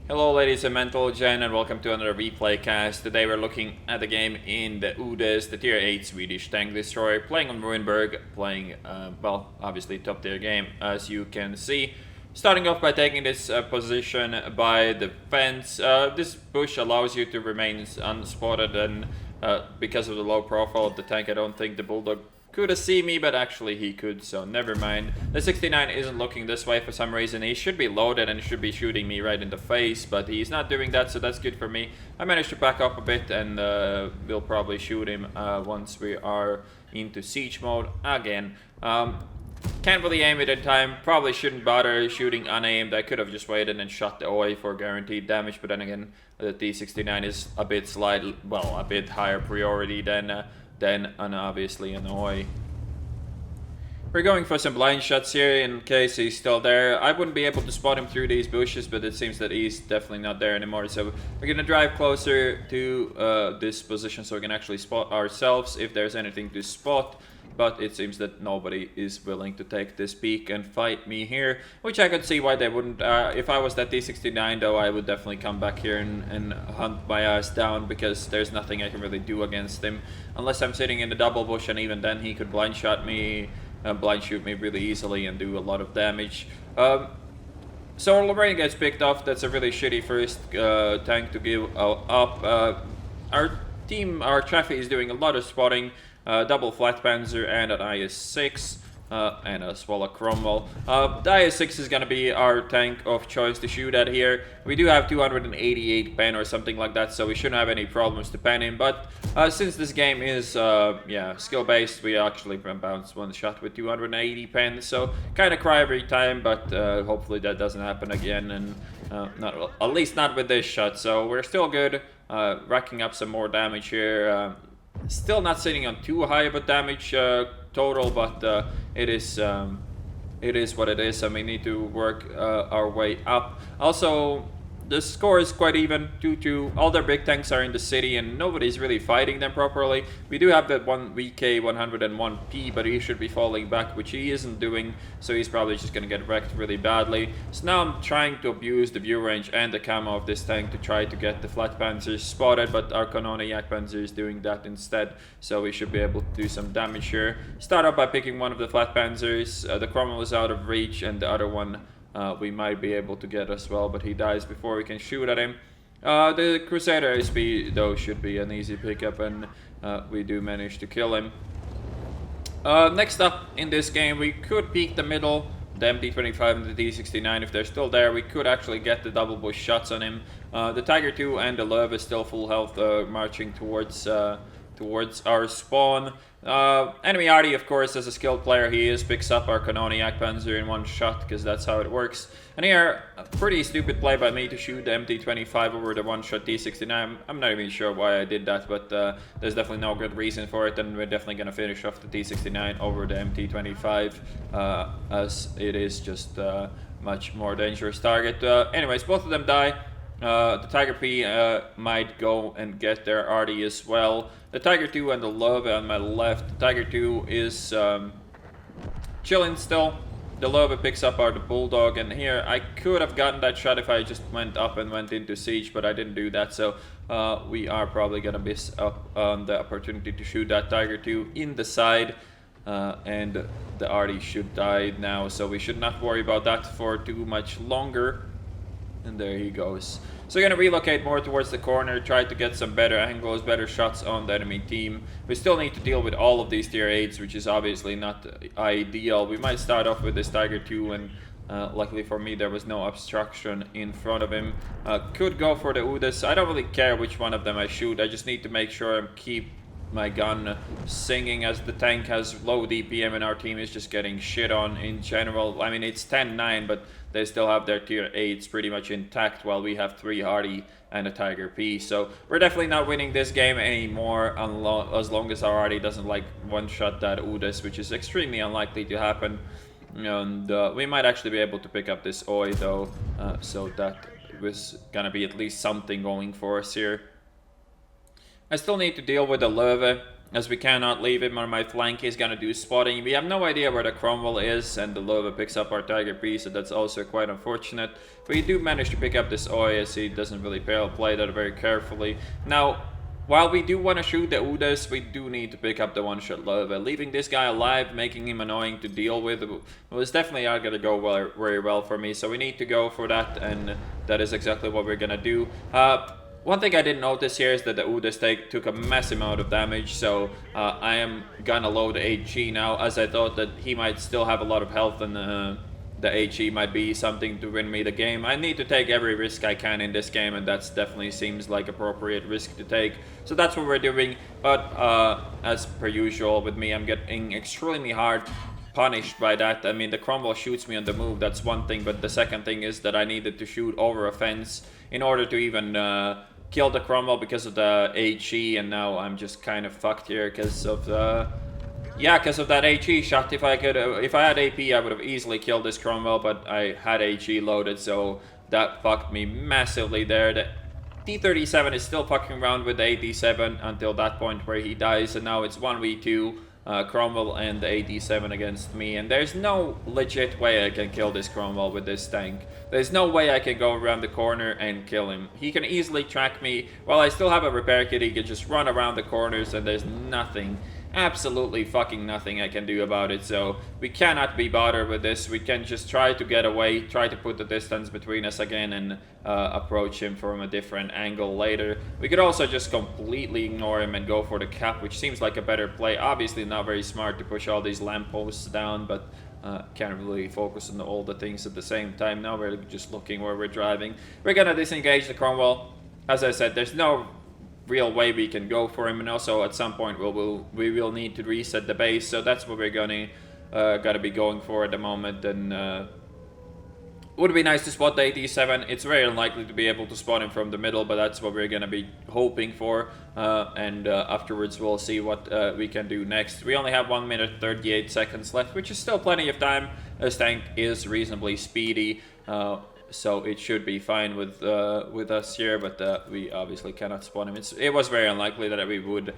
Hello ladies and mental gen, and welcome to another replay cast. Today we're looking at the game in the UDES, the tier 8 Swedish tank destroyer, playing on Ruinberg, playing, well, obviously top tier game as you can see. Starting off by taking this position by the fence. This bush allows you to remain unspotted, and because of the low profile of the tank, I don't think the Bulldog could have seen me, but actually he could, so never mind. The 69 isn't looking this way for some reason. He should be loaded and should be shooting me right in the face, but he's not doing that, so that's good for me. I managed to back up a bit, and we'll probably shoot him once we are into siege mode again. Can't really aim it in time. Probably shouldn't bother shooting unaimed. I could have just waited and shot the OA for guaranteed damage, but then again, the T69 is a bit a bit higher priority than obviously an OA. We're going for some blind shots here in case he's still there. I wouldn't be able to spot him through these bushes, but it seems that he's definitely not there anymore. So we're gonna drive closer to this position so we can actually spot ourselves if there's anything to spot. But it seems that nobody is willing to take this peek and fight me here, which I could see why they wouldn't. If I was that T69 though, I would definitely come back here and hunt my ass down, because there's nothing I can really do against him. Unless I'm sitting in the double bush, and even then he could blind shoot me really easily and do a lot of damage. So Lorraine gets picked off. That's a really shitty first tank to give up. Our traffic is doing a lot of spotting. Double flat panzer and an IS-6 and as well a Cromwell. The IS-6 is gonna be our tank of choice to shoot at here. We do have 288 pen or something like that, so we shouldn't have any problems to pen him. But since this game is skill based, we actually bounce one shot with 280 pen, so kind of cry every time. But hopefully that doesn't happen again, and at least not with this shot. So we're still good, racking up some more damage here. Still not sitting on too high of a damage total, but it is what it is, and we need to work our way up. Also, the score is quite even, 2-2. All their big tanks are in the city, and nobody's really fighting them properly. We do have that one VK 101P, but he should be falling back, which he isn't doing, so he's probably just gonna get wrecked really badly. So now I'm trying to abuse the view range and the camo of this tank to try to get the flat panzers spotted, but our Kanone Yak Panzer is doing that instead, so we should be able to do some damage here. Start off by picking one of the flat panzers. The Cromwell is out of reach, and the other one we might be able to get as well, but he dies before we can shoot at him. The Crusader SP though should be an easy pickup, and we do manage to kill him. Next up in this game, we could peek the middle, the MT25 and the D69. If they're still there, we could actually get the double bush shots on him. The Tiger 2 and the Löwe is still full health, marching towards our spawn. Enemy Artie, of course, as a skilled player, he picks up our Kanone Yak Panzer in one shot, because that's how it works. And here, a pretty stupid play by me to shoot the MT25 over the one-shot T69. I'm not even sure why I did that, but there's definitely no good reason for it, and we're definitely going to finish off the T69 over the MT25, as it is just a much more dangerous target. Anyways, both of them die. The Tiger P might go and get their Artie as well. The Tiger 2 and the Löwe on my left. The Tiger 2 is chilling still. The Löwe picks up our Bulldog, and here I could have gotten that shot if I just went up and went into siege, but I didn't do that, so we are probably gonna miss up on the opportunity to shoot that Tiger 2 in the side. And the Artie should die now, so we should not worry about that for too much longer. And there he goes. So we're going to relocate more towards the corner, try to get some better angles, better shots on the enemy team. We still need to deal with all of these tier 8s, which is obviously not ideal. We might start off with this Tiger 2, and luckily for me there was no obstruction in front of him. Could go for the UDES. I don't really care which one of them I shoot. I just need to make sure I keep my gun singing, as the tank has low DPM and our team is just getting shit on in general. I mean, it's 10-9, but they still have their tier 8s pretty much intact, while we have 3 Artie and a Tiger P. So we're definitely not winning this game anymore, as long as our Artie doesn't like one-shot that UDES, which is extremely unlikely to happen. And we might actually be able to pick up this OI though, so that was gonna be at least something going for us here. I still need to deal with the Löwe. as we cannot leave him on my flank. He's gonna do spotting. We have no idea where the Cromwell is, and the Lova picks up our Tiger Priest, so that's also quite unfortunate. But we do manage to pick up this Oi, as he doesn't really play that very carefully. Now, while we do want to shoot the UDES, we do need to pick up the one-shot Lova. Leaving this guy alive, making him annoying to deal with, was definitely not going to go very well for me. So we need to go for that, and that is exactly what we're going to do. One thing I didn't notice here is that the UDES took a massive amount of damage, so I am gonna load the HE now, as I thought that he might still have a lot of health, and the HE might be something to win me the game. I need to take every risk I can in this game, and that definitely seems like appropriate risk to take. So that's what we're doing, but as per usual with me, I'm getting extremely hard punished by that. I mean, the Cromwell shoots me on the move, that's one thing, but the second thing is that I needed to shoot over a fence in order to even kill the Cromwell because of the HE, and now I'm just kind of fucked here because of the... Yeah, because of that HE shot. If I had AP, I would have easily killed this Cromwell, but I had HE loaded, so that fucked me massively there. The T-37 is still fucking around with the 87 until that point where he dies, and now it's 1v2. Cromwell and the 87 against me, and there's no legit way I can kill this Cromwell with this tank. There's no way I can go around the corner and kill him. He can easily track me. While I still have a repair kit, he can just run around the corners, and there's nothing, absolutely fucking nothing I can do about it. So we cannot be bothered with this. We can just try to get away, try to put the distance between us again, and approach him from a different angle later. We could also just completely ignore him and go for the cap, which seems like a better play. Obviously not very smart to push all these lampposts down, but can't really focus on all the things at the same time. Now we're just looking where we're driving. We're gonna disengage the Cromwell. As I said, there's no real way we can go for him, and also at some point we will need to reset the base, so that's what we're gotta be going for at the moment. And would be nice to spot the 87. It's very unlikely to be able to spot him from the middle, but that's what we're gonna be hoping for, and afterwards we'll see what we can do next. We only have 1 minute 38 seconds left, which is still plenty of time. This tank is reasonably speedy, so it should be fine with us here, but we obviously cannot spot him. It was very unlikely that we would.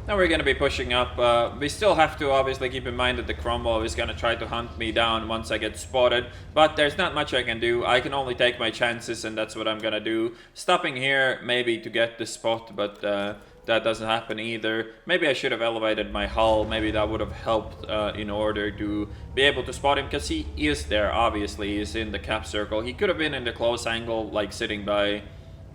Now we're going to be pushing up. We still have to obviously keep in mind that the Cromwell is going to try to hunt me down once I get spotted, but there's not much I can do. I can only take my chances, and that's what I'm going to do. Stopping here maybe to get the spot, but that doesn't happen either. Maybe I should have elevated my hull. Maybe that would have helped in order to be able to spot him, because he is there. Obviously, he's in the cap circle. He could have been in the close angle, like sitting by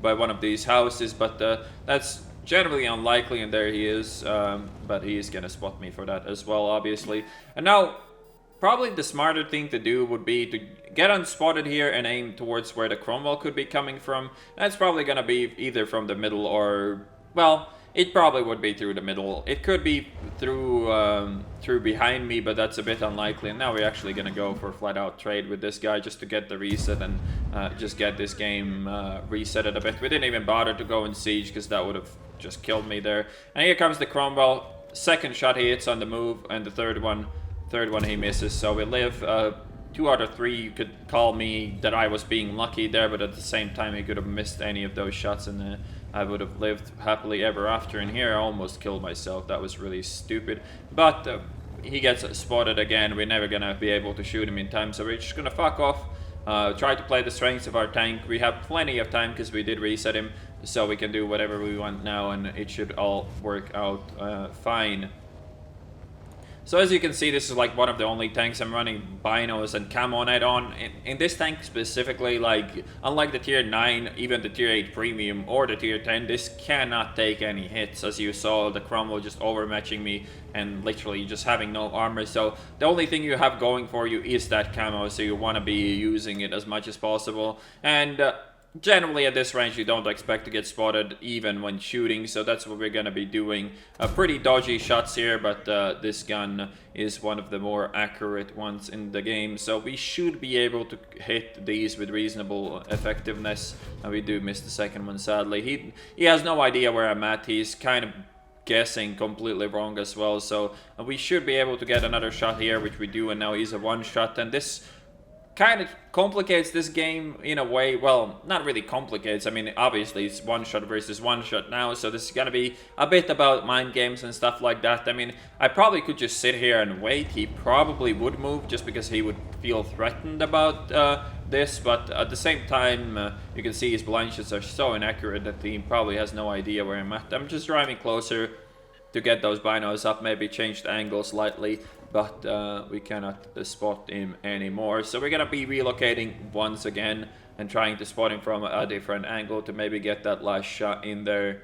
one of these houses, but that's generally unlikely, and there he is. But he's gonna spot me for that as well, obviously. And now, probably the smarter thing to do would be to get unspotted here and aim towards where the Cromwell could be coming from. That's probably gonna be either from the middle or, well, it probably would be through the middle. It could be through behind me, but that's a bit unlikely. And now we're actually gonna go for a flat-out trade with this guy just to get the reset and just get this game resetted a bit. We didn't even bother to go in siege because that would have just killed me there. And here comes the Cromwell. Second shot he hits on the move, and the third one he misses. So we live. 2 out of 3, you could call me that I was being lucky there, but at the same time he could have missed any of those shots, and I would have lived happily ever after. And here I almost killed myself. That was really stupid. But he gets spotted again. We're never gonna be able to shoot him in time, so we're just gonna fuck off. Try to play the strengths of our tank. We have plenty of time because we did reset him, so we can do whatever we want now, and it should all work out fine. So as you can see, this is like one of the only tanks I'm running binos and camo net on. In this tank specifically, like, unlike the tier 9, even the tier 8 premium or the tier 10, this cannot take any hits. As you saw, the Cromwell just overmatching me and literally just having no armor. So the only thing you have going for you is that camo, so you want to be using it as much as possible. And generally at this range you don't expect to get spotted even when shooting, so that's what we're gonna be doing. Pretty dodgy shots here, but this gun is one of the more accurate ones in the game, so we should be able to hit these with reasonable effectiveness. We do miss the second one, sadly. He has no idea where I'm at. He's kind of guessing completely wrong as well, so we should be able to get another shot here, which we do, and now he's a one shot. And this kind of complicates this game in a way. Well, not really complicates. I mean, obviously it's one shot versus one shot now, so this is gonna be a bit about mind games and stuff like that. I mean, I probably could just sit here and wait. He probably would move just because he would feel threatened about this, but at the same time, you can see his blind shots are so inaccurate that he probably has no idea where I'm at. I'm just driving closer to get those binos up, maybe change the angle slightly, but we cannot spot him anymore. So we're gonna be relocating once again and trying to spot him from a different angle to maybe get that last shot in there.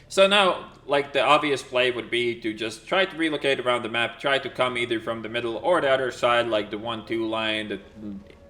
So now, like, the obvious play would be to just try to relocate around the map, try to come either from the middle or the other side, like the 1-2 line,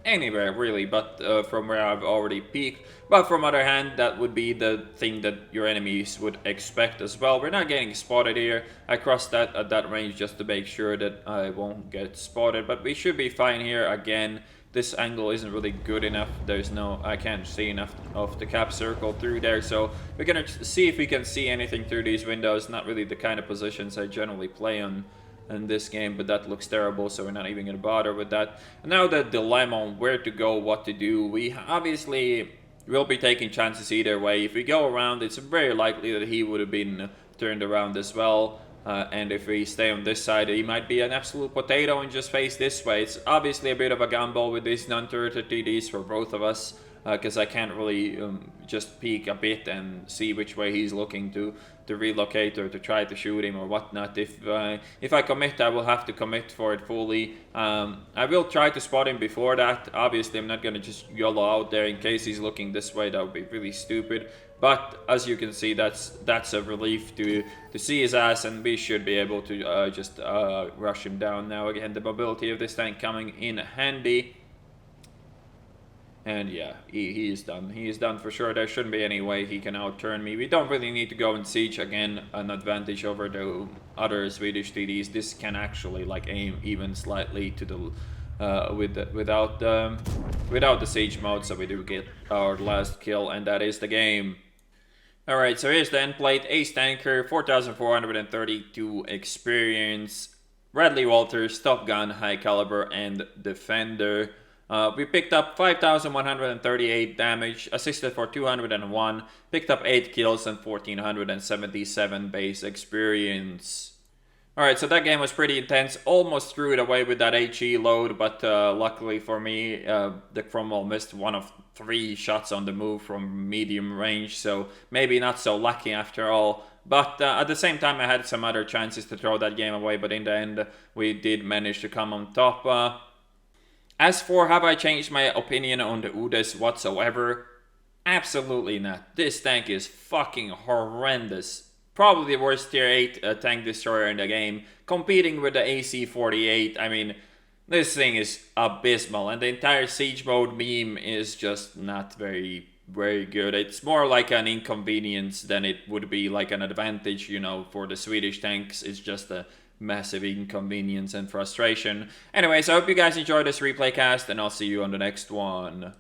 anywhere really, but from where I've already peeked. But from other hand, that would be the thing that your enemies would expect as well. We're not getting spotted here. I crossed that at that range just to make sure that I won't get spotted, but we should be fine here. Again, this angle isn't really good enough. I can't see enough of the cap circle through there, so we're gonna see if we can see anything through these windows. Not really the kind of positions I generally play on in this game, but that looks terrible, so we're not even gonna bother with that. And now the dilemma on where to go, what to do. We obviously will be taking chances either way. If we go around, it's very likely that he would have been turned around as well. And if we stay on this side, he might be an absolute potato and just face this way. It's obviously a bit of a gamble with these non-turreted TDs for both of us, because I can't really just peek a bit and see which way he's looking to relocate or to try to shoot him or whatnot. If I commit, I will have to commit for it fully. I will try to spot him before that. Obviously, I'm not going to just YOLO out there in case he's looking this way. That would be really stupid. But as you can see, that's a relief to see his ass, and we should be able to just rush him down now. Again, the mobility of this tank coming in handy. And yeah, he is done. He is done for sure. There shouldn't be any way he can outturn me. We don't really need to go in siege. Again, an advantage over the other Swedish TDs. This can actually like aim even slightly to the without the siege mode. So we do get our last kill, and that is the game. Alright, so here's the end plate. Ace Tanker, 4,432 experience. Bradley Walters, Top Gun, High Caliber, and Defender. We picked up 5,138 damage, assisted for 201, picked up 8 kills and 1,477 base experience. Alright, so that game was pretty intense. Almost threw it away with that HE load, but luckily for me, the Cromwell missed one of 3 shots on the move from medium range, so maybe not so lucky after all. But at the same time, I had some other chances to throw that game away, but in the end, we did manage to come on top. As for have I changed my opinion on the UDES whatsoever? Absolutely not. This tank is fucking horrendous. Probably the worst tier 8 tank destroyer in the game. Competing with the AC-48, I mean, this thing is abysmal. And the entire siege mode meme is just not very good. It's more like an inconvenience than it would be like an advantage, you know, for the Swedish tanks. It's just a massive inconvenience and frustration. Anyways, I hope you guys enjoyed this replay cast, and I'll see you on the next one.